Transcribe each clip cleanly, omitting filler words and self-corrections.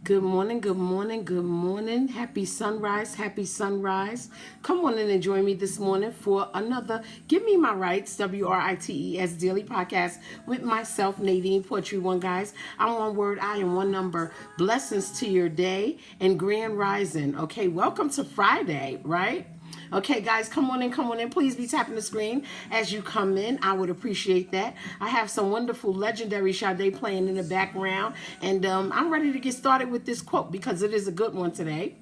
Good morning, good morning, good morning. Happy sunrise, happy sunrise. Come on in and join me this morning for another Give Me My Rights, WRITES Daily Podcast with myself, Nadine Poetry One, guys. I'm one word, I am one number. Blessings to your day and grand rising. Okay, welcome to Friday, right? Okay, guys, come on in. Please be tapping the screen as you come in. I would appreciate that. I have some wonderful legendary Sade playing in the background, and I'm ready to get started with this quote because it is a good one today.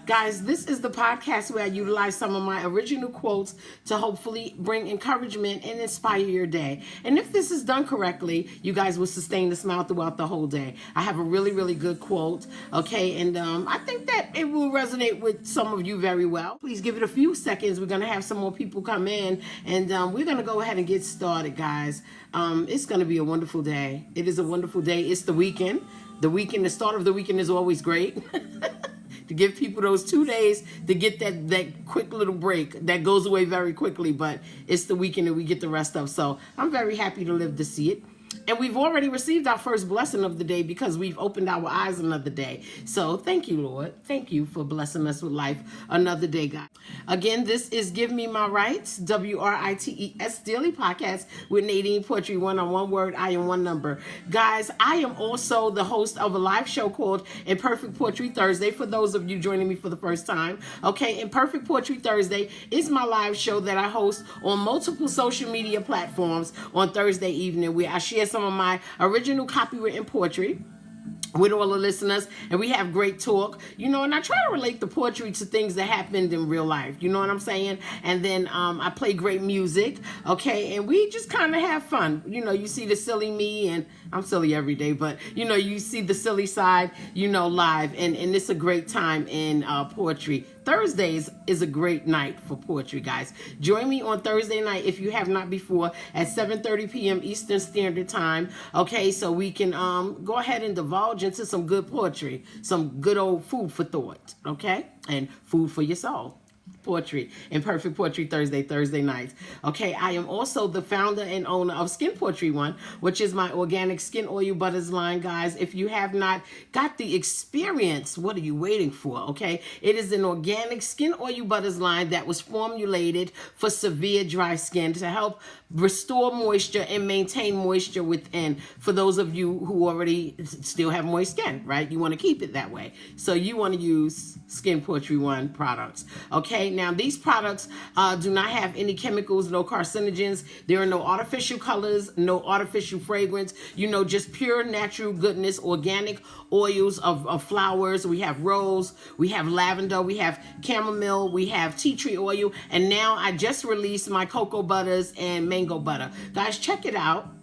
Guys, this is the podcast where I utilize some of my original quotes to hopefully bring encouragement and inspire your day. And if this is done correctly, you guys will sustain the smile throughout the whole day. I have a really, really good quote, okay? And I think that it will resonate with some of you very well. Please give it a few seconds. We're going to have some more people come in, and we're going to go ahead and get started, guys. It's going to be a wonderful day. It is a wonderful day. It's the weekend. The start of the weekend is always great. To give people those 2 days to get that quick little break that goes away very quickly, but it's the weekend and we get the rest of. So I'm very happy to live to see it. And we've already received our first blessing of the day because we've opened our eyes another day. So thank you, Lord. Thank you for blessing us with life another day, God. Again, this is Give Me My Rights, WRITES Daily Podcast with Nadine Poetry One. On one word, I am one number. Guys, I am also the host of a live show called Imperfect Poetry Thursday for those of you joining me for the first time. Okay, Imperfect Poetry Thursday is my live show that I host on multiple social media platforms on Thursday evening where I share some of my original copywritten poetry with all the listeners, and we have great talk, and I try to relate the poetry to things that happened in real life, you know what I'm saying? And then I play great music, okay, and we just kind of have fun. You see the silly me, and I'm silly every day, but you see the silly side, live, and it's a great time in poetry. Thursdays is a great night for poetry, guys. Join me on Thursday night if you have not before at 7:30 p.m. Eastern Standard Time. Okay, so we can go ahead and divulge into some good poetry, some good old food for thought, okay, and food for your soul. Poetry, Imperfect Poetry Thursday nights. Okay, I am also the founder and owner of Skin Poetry One, which is my organic skin oil butters line, guys. If you have not got the experience, what are you waiting for? Okay, it is an organic skin oil butters line that was formulated for severe dry skin to help restore moisture and maintain moisture within. For those of you who already still have moist skin, right? You want to keep it that way. So you want to use Skin Poetry One products. Okay, now these products do not have any chemicals, no carcinogens. There are no artificial colors, no artificial fragrance, just pure natural goodness, organic oils of flowers. We have rose, we have lavender, we have chamomile, we have tea tree oil, and now I just released my cocoa butters and mango butter. Guys, check it out.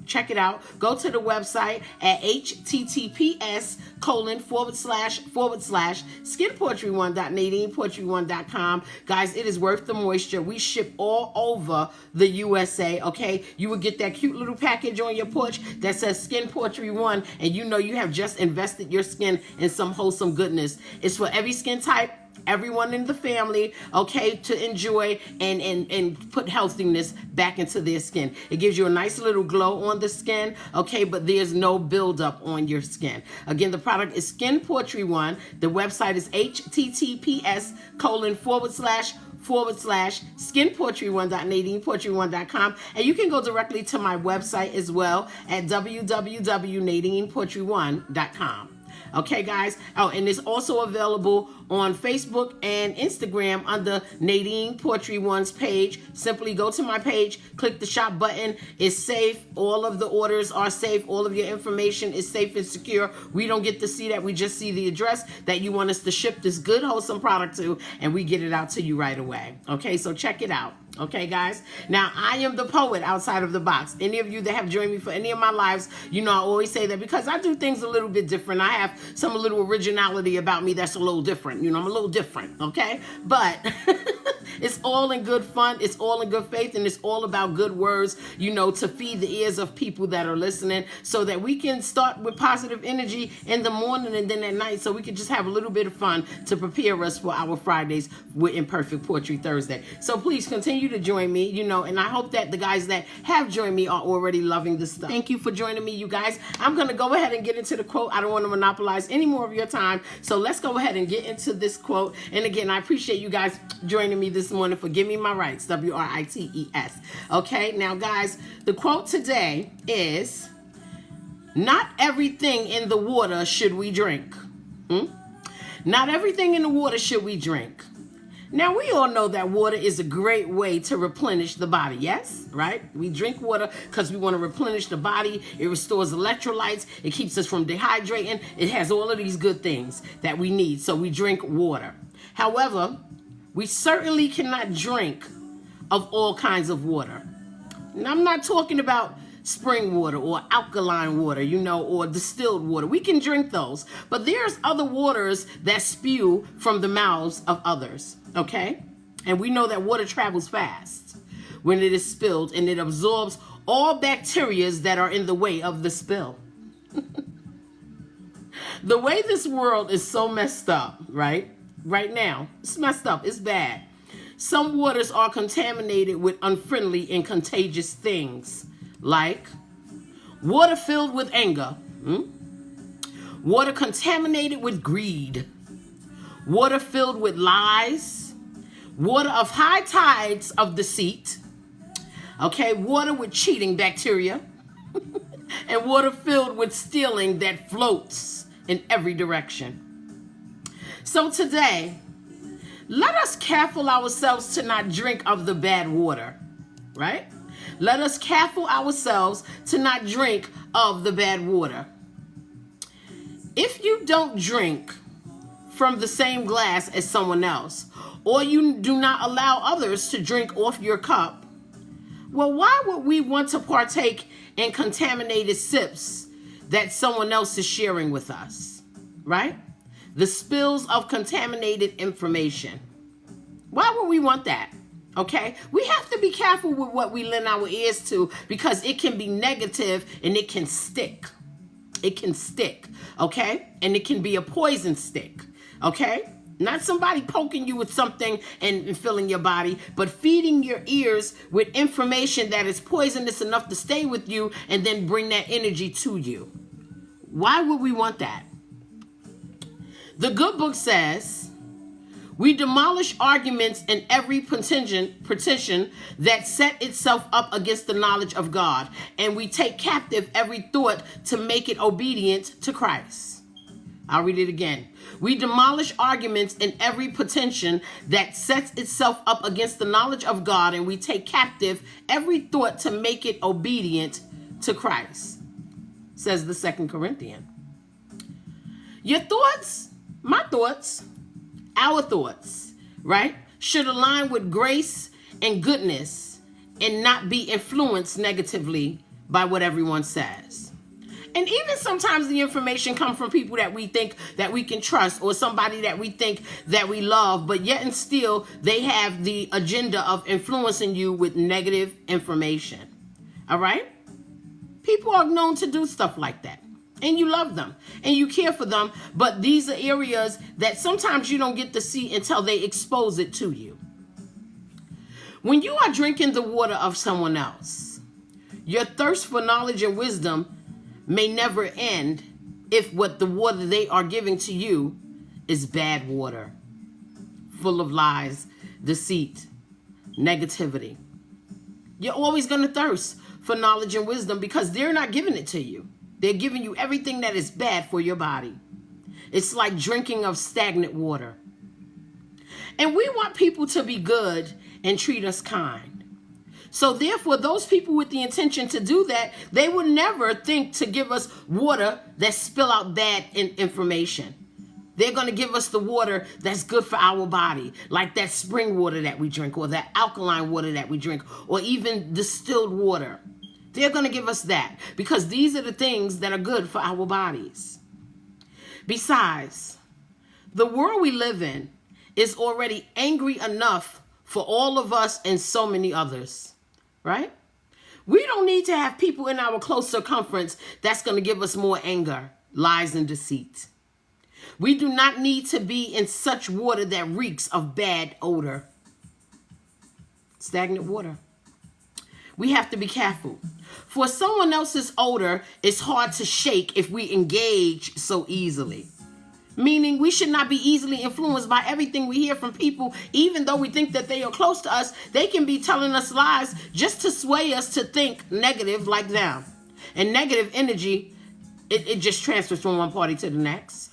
Go to the website at https://skinpoetry1.nadinepoetry1.com. Guys, it is worth the moisture. We ship all over the USA, okay? You will get that cute little package on your porch that says Skin Poetry One, and you have just invested your skin in some wholesome goodness. It's for every skin type, everyone in the family, okay, to enjoy and put healthiness back into their skin. It gives you a nice little glow on the skin, okay, but there's no buildup on your skin. Again, the product is Skin Poetry One. The website is https://skinpoetry1.nadinepoetry1.com, and you can go directly to my website as well at www.nadinepoetry1.com. Okay, guys. Oh, and it's also available on Facebook and Instagram under Nadine Poetry One's page. Simply go to my page, click the shop button. It's safe. All of the orders are safe. All of your information is safe and secure. We don't get to see that. We just see the address that you want us to ship this good, wholesome product to, and we get it out to you right away. Okay, so check it out. Okay, guys. Now, I am the poet outside of the box. Any of you that have joined me for any of my lives, I always say that because I do things a little bit different. I have some little originality about me that's a little different. I'm a little different, okay? But it's all in good fun. It's all in good faith, and it's all about good words, to feed the ears of people that are listening so that we can start with positive energy in the morning and then at night so we can just have a little bit of fun to prepare us for our Fridays with Imperfect Poetry Thursday. So please continue you to join me, and I hope that the guys that have joined me are already loving this stuff. Thank you for joining me, you guys. I'm going to go ahead and get into the quote. I don't want to monopolize any more of your time. So let's go ahead and get into this quote. And again, I appreciate you guys joining me this morning for Give Me My Rights, WRITES. Okay, now guys, the quote today is, not everything in the water should we drink. Not everything in the water should we drink. Now, we all know that water is a great way to replenish the body, yes? Right? We drink water because we want to replenish the body. It restores electrolytes. It keeps us from dehydrating. It has all of these good things that we need, so we drink water. However, we certainly cannot drink of all kinds of water. And I'm not talking about spring water or alkaline water, or distilled water. We can drink those, but there's other waters that spew from the mouths of others, okay? And we know that water travels fast when it is spilled, and it absorbs all bacteria that are in the way of the spill. The way this world is so messed up, right now, it's messed up, it's bad. Some waters are contaminated with unfriendly and contagious things, like water filled with anger, water contaminated with greed, water filled with lies, water of high tides of deceit, okay, water with cheating bacteria, and water filled with stealing that floats in every direction. So today, let us careful ourselves to not drink of the bad water, right? Let us careful ourselves to not drink of the bad water. If you don't drink from the same glass as someone else, or you do not allow others to drink off your cup, well, why would we want to partake in contaminated sips that someone else is sharing with us, right? The spills of contaminated information. Why would we want that? Okay, we have to be careful with what we lend our ears to, because it can be negative and it can stick. It can stick, okay? And it can be a poison stick, okay? Not somebody poking you with something and filling your body, but feeding your ears with information that is poisonous enough to stay with you and then bring that energy to you. Why would we want that? The good book says, we demolish arguments and every pretension that set itself up against the knowledge of God, and we take captive every thought to make it obedient to Christ. I'll read it again. We demolish arguments and every pretension that sets itself up against the knowledge of God, and we take captive every thought to make it obedient to Christ, says the 2 Corinthians. Your thoughts, my thoughts, our thoughts, right, should align with grace and goodness and not be influenced negatively by what everyone says. And even sometimes the information comes from people that we think that we can trust, or somebody that we think that we love, but yet and still they have the agenda of influencing you with negative information. All right? People are known to do stuff like that. And you love them and you care for them, but these are areas that sometimes you don't get to see until they expose it to you. When you are drinking the water of someone else, your thirst for knowledge and wisdom may never end if what the water they are giving to you is bad water, full of lies, deceit, negativity. You're always going to thirst for knowledge and wisdom because they're not giving it to you. They're giving you everything that is bad for your body. It's like drinking of stagnant water. And we want people to be good and treat us kind. So therefore, those people with the intention to do that, they would never think to give us water that spill out bad information. They're going to give us the water that's good for our body, like that spring water that we drink, or that alkaline water that we drink, or even distilled water. They're going to give us that because these are the things that are good for our bodies. Besides, the world we live in is already angry enough for all of us and so many others, right? We don't need to have people in our close circumference that's going to give us more anger, lies, and deceit. We do not need to be in such water that reeks of bad odor. stagnant water. We have to be careful. For someone else's odor, it's hard to shake if we engage so easily. Meaning we should not be easily influenced by everything we hear from people, even though we think that they are close to us. They can be telling us lies just to sway us to think negative like them. And negative energy, it just transfers from one party to the next.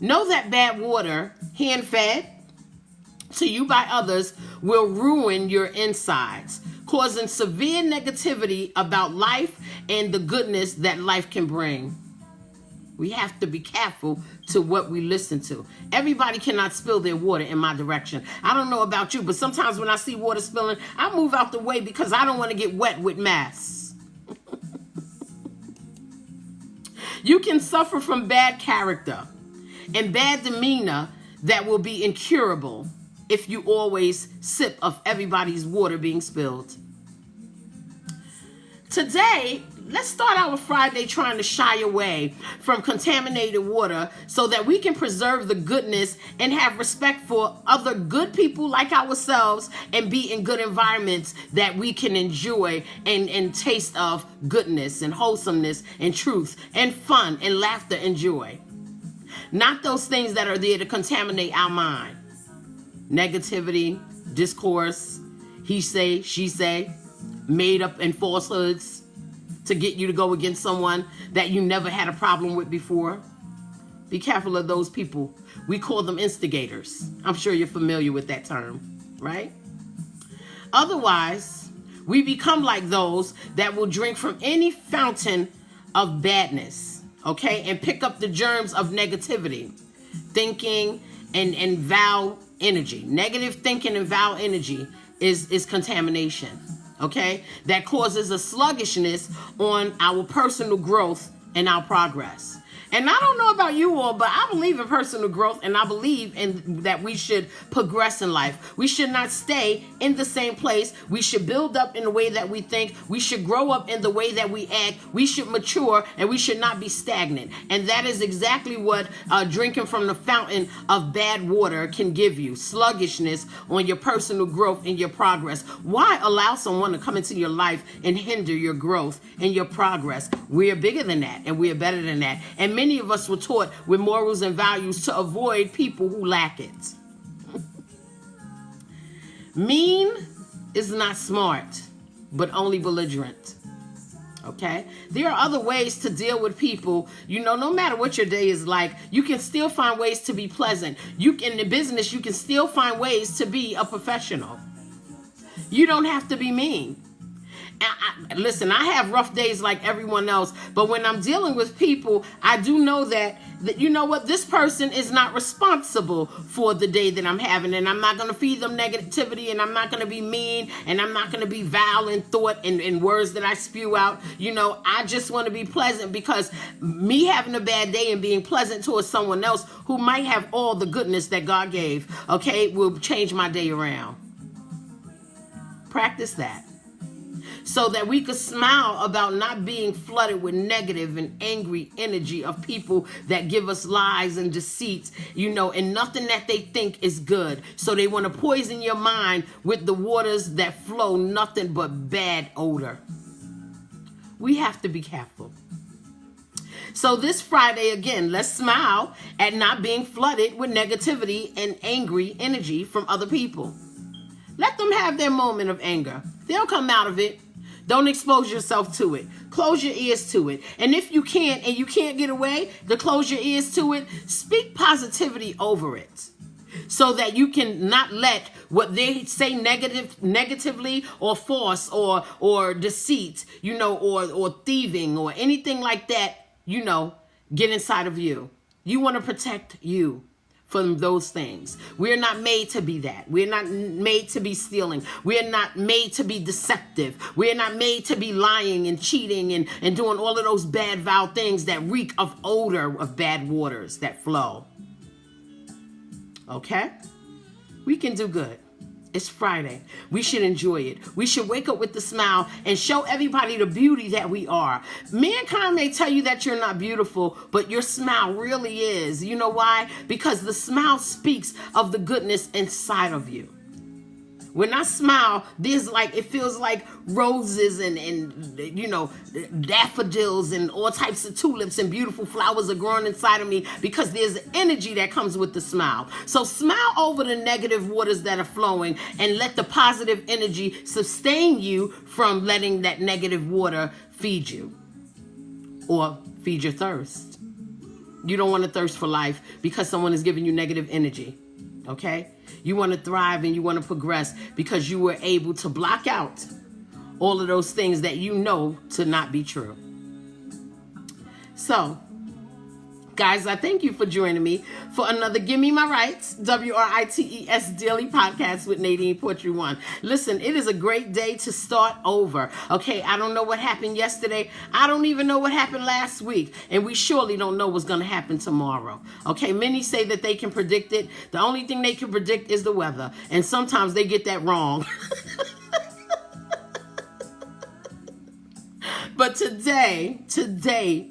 Know that bad water, hand-fed to you by others, will ruin your insides, causing severe negativity about life and the goodness that life can bring. We have to be careful to what we listen to. Everybody cannot spill their water in my direction. I don't know about you, but sometimes when I see water spilling, I move out the way because I don't want to get wet with mess. You can suffer from bad character and bad demeanor that will be incurable if you always sip of everybody's water being spilled. Today, let's start our Friday trying to shy away from contaminated water so that we can preserve the goodness and have respect for other good people like ourselves and be in good environments that we can enjoy and taste of goodness and wholesomeness and truth and fun and laughter and joy. Not those things that are there to contaminate our mind. Negativity, discourse, he say, she say, made up and falsehoods to get you to go against someone that you never had a problem with before. Be careful of those people. We call them instigators. I'm sure you're familiar with that term, right? Otherwise, we become like those that will drink from any fountain of badness, okay, and pick up the germs of negativity, thinking and foul energy. Negative thinking and foul energy is contamination. Okay, that causes a sluggishness on our personal growth and our progress. And I don't know about you all, but I believe in personal growth, and I believe in that we should progress in life. We should not stay in the same place. We should build up in the way that we think. We should grow up in the way that we act. We should mature, and we should not be stagnant. And that is exactly what drinking from the fountain of bad water can give you. Sluggishness on your personal growth and your progress. Why allow someone to come into your life and hinder your growth and your progress? We are bigger than that, and we are better than that. And many of us were taught with morals and values to avoid people who lack it. Mean is not smart, but only belligerent. Okay? There are other ways to deal with people. You know, no matter what your day is like, you can still find ways to be pleasant. In the business, you can still find ways to be a professional. You don't have to be mean. Listen, I have rough days like everyone else, but when I'm dealing with people, I do know that you know what, this person is not responsible for the day that I'm having, and I'm not going to feed them negativity, and I'm not going to be mean, and I'm not going to be vile in thought and words that I spew out. You know, I just want to be pleasant, because me having a bad day and being pleasant towards someone else who might have all the goodness that God gave, okay, will change my day around. Practice that, so that we could smile about not being flooded with negative and angry energy of people that give us lies and deceits, you know, and nothing that they think is good. So they want to poison your mind with the waters that flow nothing but bad odor. We have to be careful. So this Friday, again, let's smile at not being flooded with negativity and angry energy from other people. Let them have their moment of anger. They'll come out of it. Don't expose yourself to it. Close your ears to it. And if you can't, and you can't get away to close your ears to it, speak positivity over it, so that you can not let what they say negatively or false or deceit, you know, or thieving or anything like that, you know, get inside of you. You want to protect you from those things. We're not made to be that. We're not made to be stealing. We're not made to be deceptive. We're not made to be lying and cheating and doing all of those bad, vile things that reek of odor of bad waters that flow. Okay? We can do good. It's Friday. We should enjoy it. We should wake up with a smile and show everybody the beauty that we are. Mankind may tell you that you're not beautiful, but your smile really is. You know why? Because the smile speaks of the goodness inside of you. When I smile, it feels like roses and daffodils and all types of tulips and beautiful flowers are growing inside of me because there's energy that comes with the smile. So smile over the negative waters that are flowing and let the positive energy sustain you from letting that negative water feed you or feed your thirst. You don't want to thirst for life because someone is giving you negative energy. Okay? You want to thrive and you want to progress because you were able to block out all of those things that you know to not be true. So, guys, I thank you for joining me for another Give Me My Rights, WRITES Daily Podcast with Nadine Poetry One. Listen, it is a great day to start over. Okay, I don't know what happened yesterday. I don't even know what happened last week. And we surely don't know what's going to happen tomorrow. Okay, many say that they can predict it. The only thing they can predict is the weather. And sometimes they get that wrong. But today,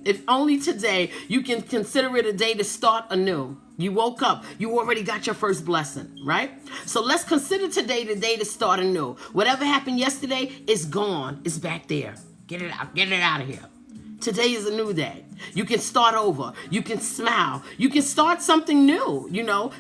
if only today, you can consider it a day to start anew. You woke up, you already got your first blessing, right? So let's consider today the day to start anew. Whatever happened yesterday is gone. It's back there. Get it out of here. Today is a new day. You can start over. You can smile. You can start something new.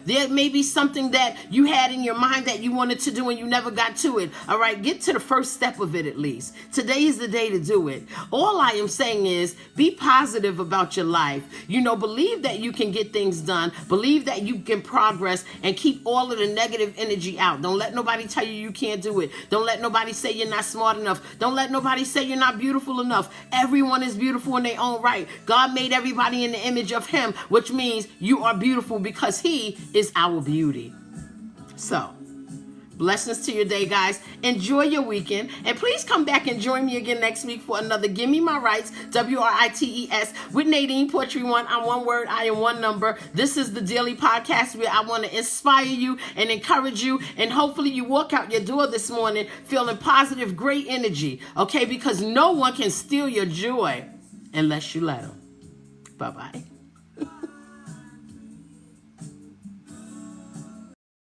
There may be something that you had in your mind that you wanted to do and you never got to it. All right, get to the first step of it at least. Today is the day to do it. All I am saying is be positive about your life. Believe that you can get things done. Believe that you can progress and keep all of the negative energy out. Don't let nobody tell you can't do it. Don't let nobody say you're not smart enough. Don't let nobody say you're not beautiful enough. Everyone is beautiful in their own right. God made everybody in the image of him, which means you are beautiful because he is our beauty. So, blessings to your day, guys. Enjoy your weekend. And please come back and join me again next week for another Give Me My Rights, WRITES, with Nadine Poetry One. I'm one word, I am one number. This is the daily podcast where I want to inspire you and encourage you. And hopefully you walk out your door this morning feeling positive, great energy. Okay? Because no one can steal your joy unless you let them. Bye-bye.